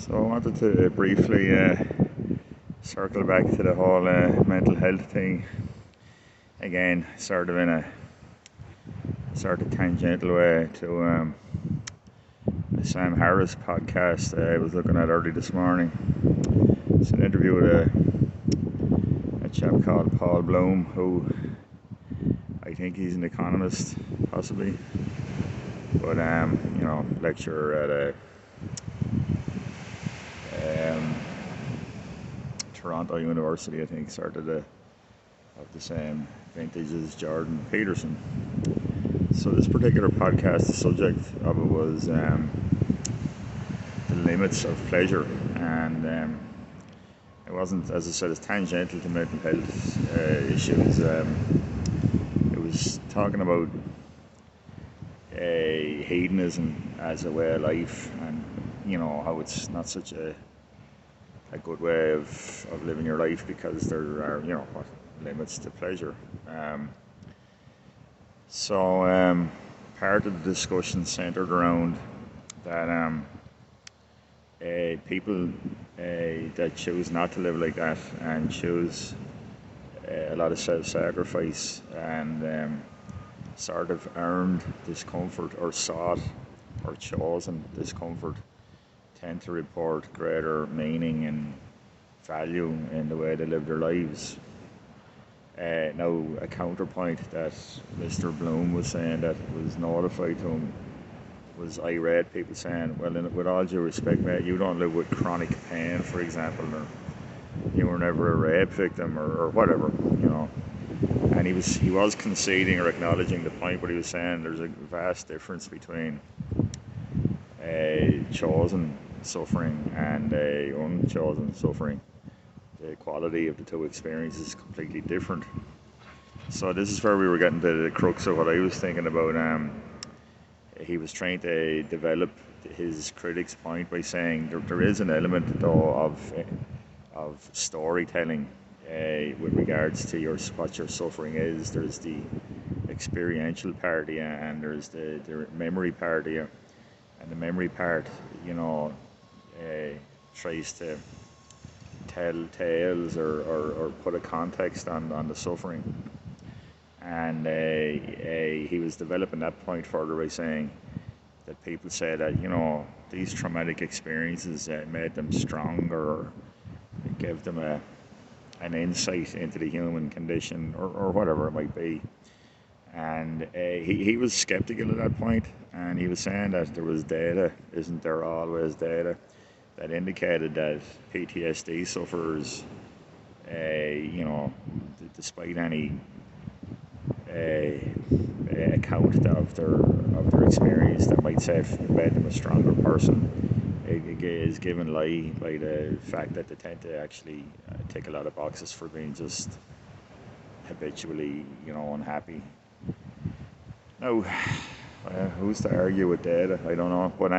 So I wanted to briefly circle back to the whole mental health thing again, sort of in a sort of tangential way to the Sam Harris podcast I was looking at early this morning. It's an interview with a chap called Paul Bloom, who I think he's an economist, possibly, but lecturer at a Toronto University, I think, sort of the same vintage as Jordan Peterson. So this particular podcast, the subject of it was the limits of pleasure, and it wasn't, as I said, it's tangential to mental health issues. It was talking about hedonism as a way of life, and how it's not such a good way of living your life, because there are limits to pleasure. So part of the discussion centered around that people that choose not to live like that and choose a lot of self-sacrifice and sort of earned discomfort or sought or chosen discomfort tend to report greater meaning and value in the way they live their lives. Now, a counterpoint that Mr. Bloom was saying that was notified to him was I read people saying, well, with all due respect, mate, you don't live with chronic pain, for example, or you were never a rape victim or whatever, And he was conceding or acknowledging the point, but he was saying there's a vast difference between a chosen suffering and a unchosen suffering. The quality of the two experiences is completely different. So this is where we were getting to the crux of what I was thinking about. He was trying to develop his critic's point by saying there is an element, though, of storytelling with regards to what your suffering is. There's the experiential part, and there's the memory part, and the memory part, tries to tell tales or put a context on the suffering. And he was developing that point further by saying that people say that these traumatic experiences made them stronger, or gave them an insight into the human condition, or whatever it might be. And he was skeptical at that point, and he was saying that there was data, isn't there always data, that indicated that PTSD sufferers, despite any account of their experience that might say it made them a stronger person, it is given lie by the fact that they tend to actually tick a lot of boxes for being just habitually, unhappy. Now, who's to argue with data? I don't know, but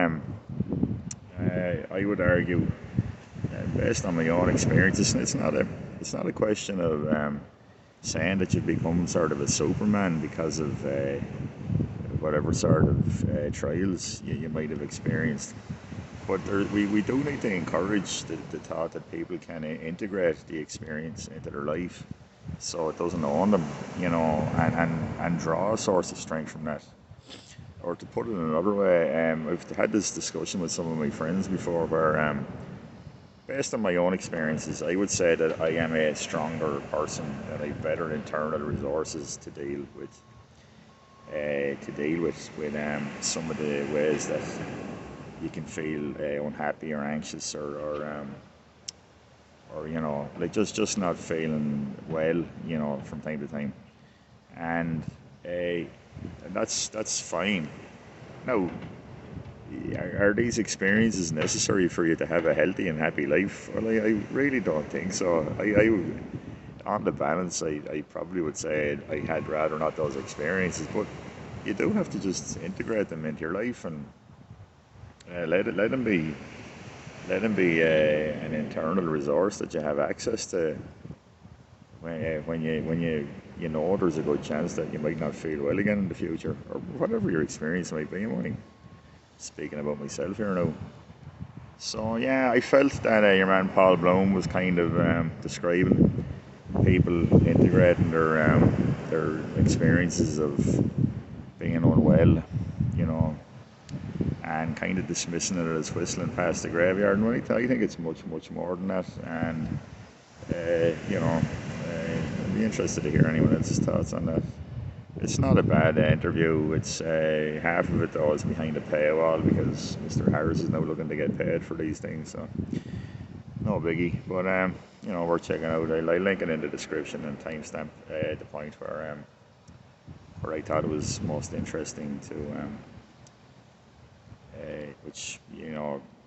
I would argue, based on my own experiences, it's not a question of saying that you've become sort of a Superman because of whatever sort of trials you might have experienced. But we do need to encourage the thought that people can integrate the experience into their life, so it doesn't own them, and draw a source of strength from that. Or to put it another way, I've had this discussion with some of my friends before where, based on my own experiences, I would say that I am a stronger person, that I have better internal resources to deal with some of the ways that you can feel unhappy or anxious or like just not feeling well, from time to time, and that's fine. Now, are these experiences necessary for you to have a healthy and happy life? Well, I really don't think so. On the balance, I probably would say I had rather not those experiences, but you do have to just integrate them into your life and let them be an internal resource that you have access to. When you know there's a good chance that you might not feel well again in the future, or whatever your experience might be. I'm only speaking about myself here now. So yeah, I felt that your man Paul Bloom was kind of describing people integrating their experiences of being unwell, you know, and kind of dismissing it as whistling past the graveyard. And I think it's much more than that. And I'd be interested to hear anyone else's thoughts on that. It's not a bad interview. It's half of it though is behind a paywall because Mr. Harris is now looking to get paid for these things. So no biggie. But worth checking out. I'll link it in the description and timestamp the point where I thought it was most interesting to which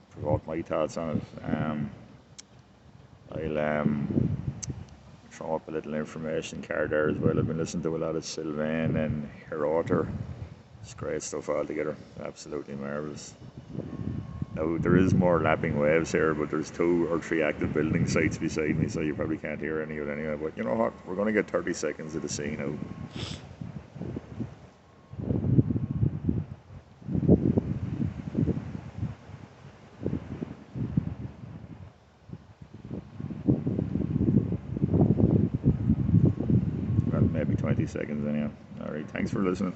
provoked my thoughts on it. I'll throw up a little information card there as well. I've been listening to a lot of Sylvain and Heroter. It's great stuff altogether. Absolutely marvellous. Now, there is more lapping waves here, but there's 2 or 3 active building sites beside me, so you probably can't hear any of it anyway. But you know what? We're going to get 30 seconds of the sea now. Well, maybe 20 seconds anyhow. Alright, thanks for listening.